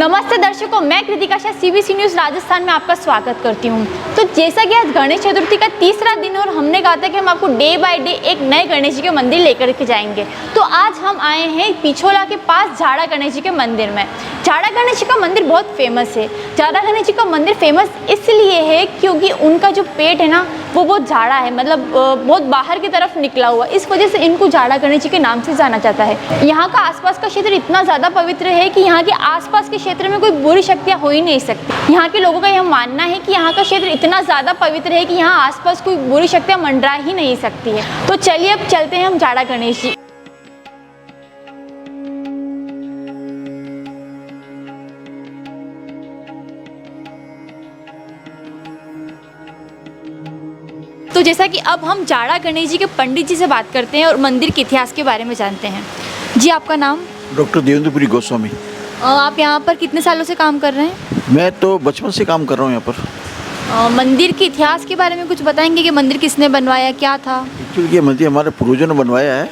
नमस्ते दर्शकों, मैं कृतिका शाह सीबीसी न्यूज़ राजस्थान में आपका स्वागत करती हूं। तो जैसा कि आज गणेश चतुर्थी का तीसरा दिन है और हमने कहा था कि हम आपको डे बाय डे एक नए गणेश जी के मंदिर लेकर के जाएंगे। तो आज हम आए हैं पिछोला के पास झाड़ा गणेश जी के मंदिर में। झाड़ा गणेश जी का मंदिर बहुत फेमस है। झाड़ा गणेश जी का मंदिर फेमस इसलिए है क्योंकि उनका जो पेट है ना वो बहुत झाड़ा है, मतलब बहुत बाहर की तरफ निकला हुआ, इस वजह से इनको झाड़ा गणेश जी के नाम से जाना जाता है। यहाँ का आसपास का क्षेत्र इतना ज़्यादा पवित्र है कि यहाँ के आसपास के क्षेत्र में कोई बुरी शक्तियाँ हो ही नहीं सकती। यहाँ के लोगों का यह मानना है कि यहाँ का क्षेत्र इतना ज़्यादा पवित्र है कि यहाँ आसपास कोई बुरी शक्तियाँ मंडरा ही नहीं सकती है। तो चलिए अब चलते हैं हम झाड़ा गणेश जी। तो जैसा कि अब हम झाड़ा गणेश जी के पंडित जी से बात करते हैं और मंदिर के इतिहास के बारे में जानते हैं। जी, आपका नाम? डॉक्टर देवेंद्रपुरी गोस्वामी। आप यहाँ पर कितने सालों से काम कर रहे हैं? मैं तो बचपन से काम कर रहा हूँ यहाँ पर। मंदिर के इतिहास के बारे में कुछ बताएंगे कि मंदिर किसने बनवाया, क्या था? एक्चुअली ये मंदिर हमारे पूर्वजों ने बनवाया है,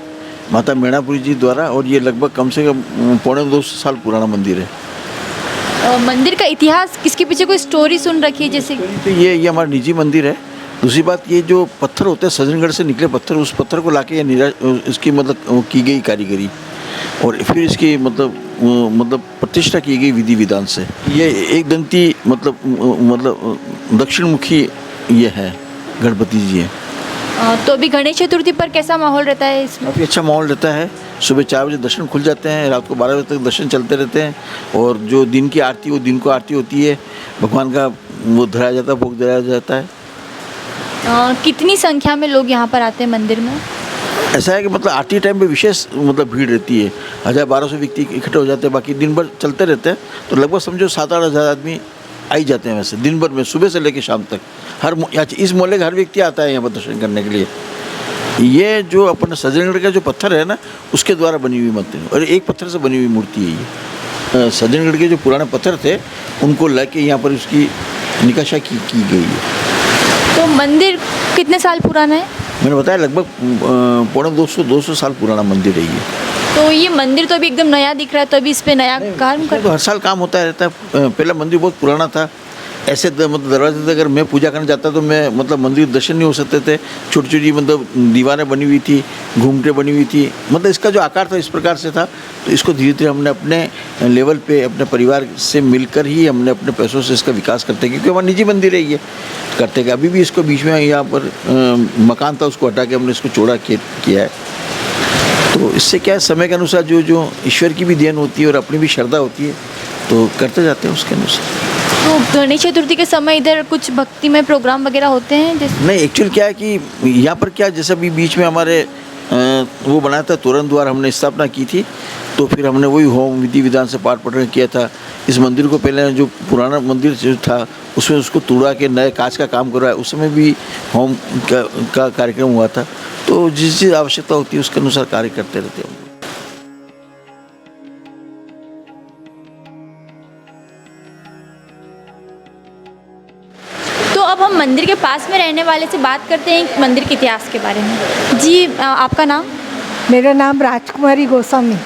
माता मीणापुरी जी द्वारा, और ये लगभग कम से कम 250 साल पुराना मंदिर है। मंदिर का इतिहास, किसके पीछे कोई स्टोरी सुन रखी है जैसे? तो ये हमारा निजी मंदिर है। दूसरी बात, ये जो पत्थर होते हैं सज्जनगढ़ से निकले पत्थर, उस पत्थर को लाके इसकी मतलब की गई कारीगरी और फिर इसकी मतलब प्रतिष्ठा की गई विधि विधान से। ये एक दंती मतलब दक्षिण मुखी ये है, गणपति जी है। तो अभी गणेश चतुर्थी पर कैसा माहौल रहता है इसमें? काफ़ी अच्छा माहौल रहता है। सुबह 4 बजे दर्शन खुल जाते हैं, रात को 12 बजे तक दर्शन चलते रहते हैं, और जो दिन की आरती वो दिन को आरती होती है, भगवान का वो धराया जाता है, भोग धराया जाता है। कितनी संख्या में लोग यहाँ पर आते हैं मंदिर में? ऐसा है कि मतलब आरती टाइम पे विशेष भीड़ रहती है। 1000-1200 व्यक्ति इकट्ठे हो जाते हैं, बाकी दिन भर चलते रहते हैं, तो लगभग समझो 7-8 हज़ार आदमी आ ही जाते हैं वैसे दिन भर में, सुबह से लेकर शाम तक। इस मोहल्ले का हर व्यक्ति आता है यहाँ पर दर्शन करने के लिए। ये जो अपन सज्जनगढ़ का जो पत्थर है ना, उसके द्वारा बनी हुई मंदिर, और एक पत्थर से बनी हुई मूर्ति है ये। सज्जनगढ़ के जो पुराने पत्थर थे उनको लेके यहाँ पर उसकी निकाशा की गई है। तो मंदिर कितने साल पुराना है? मैंने बताया लगभग 250 साल पुराना मंदिर है ये। तो ये मंदिर तो अभी एकदम नया दिख रहा है, तो अभी इस पे नया काम कर? तो हर साल काम होता रहता है। पहला मंदिर बहुत पुराना था, ऐसे मतलब दरवाजे से अगर मैं पूजा करने जाता तो मैं मतलब मंदिर दर्शन नहीं हो सकते थे। छोटी छोटी मतलब दीवारें बनी हुई थी, घूमटे बनी हुई थी, मतलब इसका जो आकार था इस प्रकार से था। तो इसको धीरे धीरे हमने अपने लेवल पे अपने परिवार से मिलकर ही हमने अपने पैसों से इसका विकास करते, क्योंकि हमारा निजी मंदिर है ये, करते गए। अभी भी इसको बीच में यहाँ पर मकान था, उसको हटा के हमने इसको चौड़ा किया है। तो इससे क्या है, समय के अनुसार जो ईश्वर की भी देन होती है और अपनी भी श्रद्धा होती है, तो करते जाते हैं उसके अनुसार। तो गणेश चतुर्थी के समय इधर कुछ भक्ति में प्रोग्राम वगैरह होते हैं जैसे? नहीं, एक्चुअल क्या है कि यहाँ पर क्या, जैसे अभी बीच में हमारे वो बनाया था तोरण द्वार, हमने स्थापना की थी, तो फिर हमने वही होम विधि विधान से पाठ पठन किया था। इस मंदिर को पहले जो पुराना मंदिर जो था उसमें उसको तोड़ा के नए कांच का काम करवाया, उस समय भी होम का कार्यक्रम हुआ था। तो जिस चीज़ आवश्यकता होती है उसके अनुसार कार्य करते रहते हैं। तो अब हम मंदिर के पास में रहने वाले से बात करते हैं मंदिर के इतिहास के बारे में। जी, आपका नाम? मेरा नाम राजकुमारी गोस्वामी।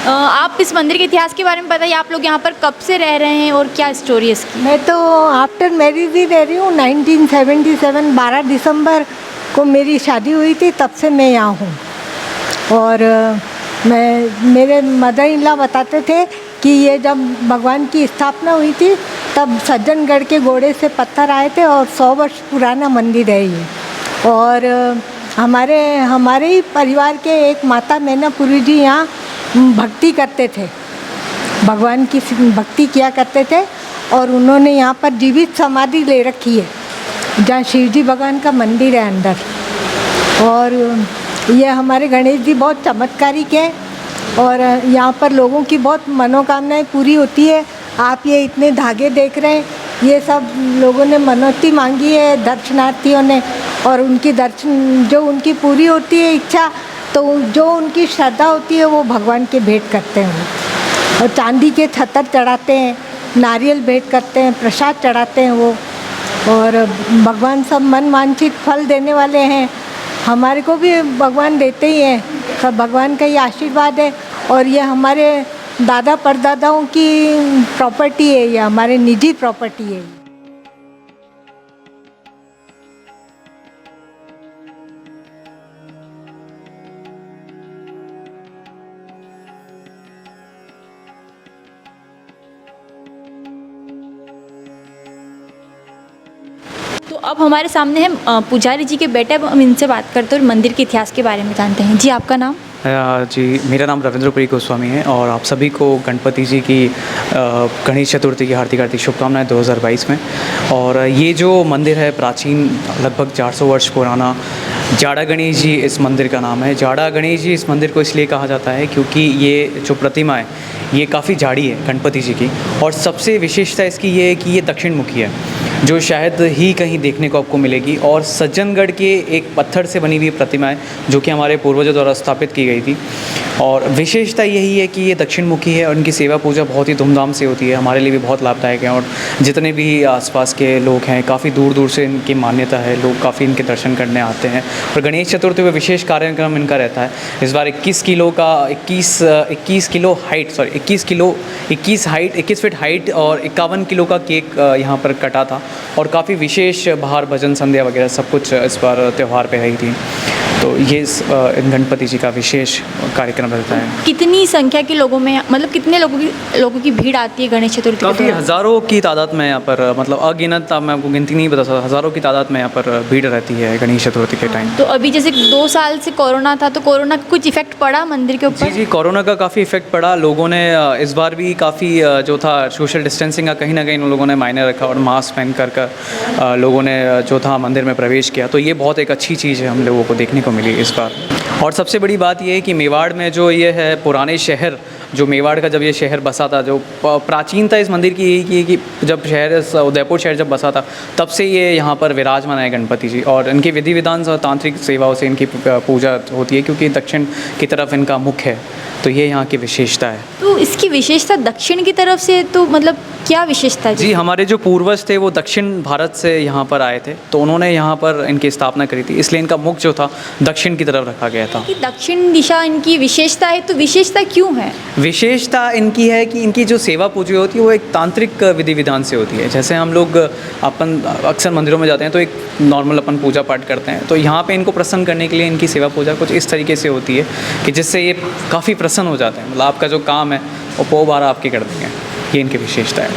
आप इस मंदिर के इतिहास के बारे में बताइए। आप लोग यहाँ पर कब से रह रहे हैं और क्या स्टोरी है इसकी? मैं तो आफ्टर मैरिज ही रह रही हूँ। 1977 12 दिसंबर को मेरी शादी हुई थी, तब से मैं यहाँ हूँ। और मेरे मदर इन लॉ बताते थे कि ये जब भगवान की स्थापना हुई थी तब सज्जनगढ़ के घोड़े से पत्थर आए थे, और 100 वर्ष पुराना मंदिर है ये। और हमारे ही परिवार के एक माता मीणापुरी जी यहाँ भक्ति करते थे, भगवान की भक्ति किया करते थे, और उन्होंने यहाँ पर जीवित समाधि ले रखी है जहाँ शिव जी भगवान का मंदिर है अंदर। और ये हमारे गणेश जी बहुत चमत्कारिक है, और यहाँ पर लोगों की बहुत मनोकामनाएं पूरी होती है। आप ये इतने धागे देख रहे हैं, ये सब लोगों ने मनौती मांगी है दर्शनार्थियों ने, और उनकी दर्शन जो उनकी पूरी होती है इच्छा, तो जो उनकी श्रद्धा होती है वो भगवान के भेंट करते हैं। और चांदी के छतर चढ़ाते हैं, नारियल भेंट करते हैं, प्रसाद चढ़ाते हैं वो। और भगवान सब मन वांछित फल देने वाले हैं। हमारे को भी भगवान देते ही हैं, सब भगवान का ही आशीर्वाद है। और ये हमारे दादा परदादाओं की प्रॉपर्टी है, ये हमारे निजी प्रॉपर्टी है। तो अब हमारे सामने है पुजारी जी के बेटे, अब हम इनसे बात करते हैं और मंदिर के इतिहास के बारे में जानते हैं। जी आपका नाम? जी मेरा नाम रविंद्रपुरी गोस्वामी है और आप सभी को गणपति जी की गणेश चतुर्थी की हार्दिक हार्दिक शुभकामनाएं 2022 में। और ये जो मंदिर है प्राचीन, लगभग 400 वर्ष पुराना जाड़ा गणेश जी इस मंदिर का नाम है। जाड़ा गणेश जी इस मंदिर को इसलिए कहा जाता है क्योंकि ये जो प्रतिमा है ये काफ़ी जाड़ी है गणपति जी की, और सबसे विशेषता इसकी ये है कि ये दक्षिण मुखी है, जो शायद ही कहीं देखने को आपको मिलेगी। और सज्जनगढ़ के एक पत्थर से बनी हुई प्रतिमा है जो कि हमारे पूर्वजों द्वारा स्थापित की गई थी। और विशेषता यही है कि ये दक्षिण मुखी है और इनकी सेवा पूजा बहुत ही धूमधाम से होती है, हमारे लिए भी बहुत लाभदायक है। और जितने भी आसपास के लोग हैं, काफ़ी दूर दूर से इनकी मान्यता है, लोग काफ़ी इनके दर्शन करने आते हैं। और गणेश चतुर्थी में विशेष कार्यक्रम इनका रहता है। इस बार 21 फीट हाइट और 51 किलो का केक यहाँ पर कटा था, और काफ़ी विशेष बाहर भजन संध्या वगैरह सब कुछ इस बार त्यौहार पे रही थी। तो ये इन गणपति जी का विशेष कार्यक्रम रहता है। कितनी संख्या के लोगों में, मतलब कितने लोगों की भीड़ आती है गणेश चतुर्थी के काफ़ी दौरान? हज़ारों की तादाद में यहाँ पर, मतलब अगिनत, अब मैं आपको गिनती नहीं बता सकता, हज़ारों की तादाद में यहाँ पर भीड़ रहती है गणेश चतुर्थी के टाइम। तो अभी जैसे 2 साल से कोरोना था, तो कोरोना का कुछ इफेक्ट पड़ा मंदिर के ऊपर? जी, कोरोना का काफ़ी इफेक्ट पड़ा। लोगों ने इस बार भी काफ़ी जो था सोशल डिस्टेंसिंग का कहीं ना कहीं लोगों ने मायने रखा, और मास्क पहन कर लोगों ने जो था मंदिर में प्रवेश किया। तो ये बहुत एक अच्छी चीज़ है, हम लोगों को देखने को मिली इस बार। और सबसे बड़ी बात ये है कि मेवाड़ में जो ये है पुराने शहर, जो मेवाड़ का जब ये शहर बसा था, जो प्राचीनता इस मंदिर की यही की कि जब उदयपुर शहर जब बसा था, तब से ये यहाँ पर विराजमान है गणपति जी। और इनके विधि विधान और तांत्रिक सेवाओं से इनकी पूजा होती है, क्योंकि दक्षिण की तरफ इनका मुख है। तो ये यहाँ की विशेषता है। तो इसकी विशेषता दक्षिण की तरफ से, तो मतलब क्या विशेषता है? जी, हमारे जो पूर्वज थे वो दक्षिण भारत से यहाँ पर आए थे, तो उन्होंने यहाँ पर इनकी स्थापना करी थी, इसलिए इनका मुख जो था दक्षिण की तरफ रखा गया था। कि दक्षिण दिशा इनकी विशेषता है, तो विशेषता क्यों है? विशेषता इनकी है कि इनकी जो सेवा पूजा होती है वो एक तांत्रिक विधि विधान से होती है। जैसे हम लोग अपन अक्सर मंदिरों में जाते हैं तो एक नॉर्मल अपन पूजा पाठ करते हैं, तो यहाँ पे इनको प्रसन्न करने के लिए इनकी सेवा पूजा कुछ इस तरीके से होती है कि जिससे ये काफ़ी प्रसन्न हो जाते हैं। मतलब आपका जो काम है वो पो बार आपके कर देंगे, ये इनकी विशेषता है।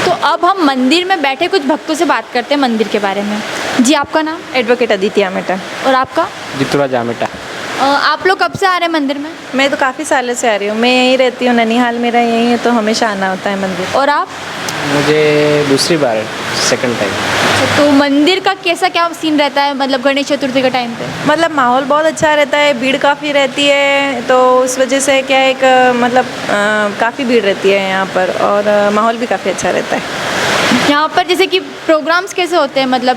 तो अब हम मंदिर में बैठे कुछ भक्तों से बात करते हैं मंदिर के बारे में। जी आपका नाम? एडवोकेट अदिति आमेटा। और आपका? जितुराज आमेटा। आप लोग कब से आ रहे हैं मंदिर में? मैं तो काफ़ी सालों से आ रही हूँ, मैं यहीं रहती हूँ, ननिहाल मेरा यहीं है, तो हमेशा आना होता है मंदिर। और आप? मुझे दूसरी बार, सेकंड टाइम। तो मंदिर का कैसा क्या सीन रहता है, मतलब गणेश चतुर्थी के टाइम पे? मतलब माहौल बहुत अच्छा रहता है, भीड़ काफ़ी रहती है, तो उस वजह से क्या है, एक मतलब काफ़ी भीड़ रहती है यहाँ पर, और माहौल भी काफ़ी अच्छा रहता है। यहाँ पर जैसे कि प्रोग्राम्स कैसे होते हैं, मतलब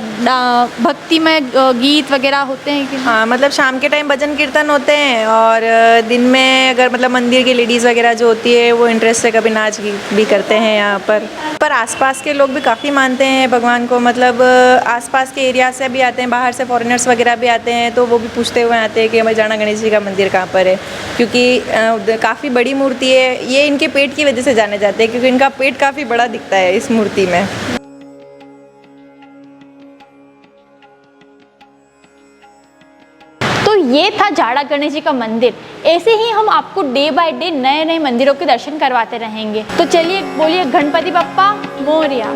भक्ति में गीत वगैरह होते हैं कि? हाँ, मतलब शाम के टाइम भजन कीर्तन होते हैं, और दिन में अगर मतलब मंदिर की लेडीज़ वगैरह जो होती है वो इंटरेस्ट से कभी नाच गीत भी करते हैं यहाँ पर आसपास के लोग भी काफ़ी मानते हैं भगवान को। मतलब आसपास के एरिया से भी आते हैं, बाहर से फॉरेनर्स वगैरह भी आते हैं, तो वो भी पूछते हुए आते हैं कि हमारे जाना गणेश जी का मंदिर कहाँ पर है, क्योंकि काफ़ी बड़ी मूर्ति है। ये इनके पेट की वजह से जाने जाते हैं, क्योंकि इनका पेट काफ़ी बड़ा दिखता है इस मूर्ति में। तो ये था जाड़ा गणेश जी का मंदिर। ऐसे ही हम आपको डे बाय डे नए नए मंदिरों के दर्शन करवाते रहेंगे। तो चलिए बोलिए गणपति बप्पा मोरया।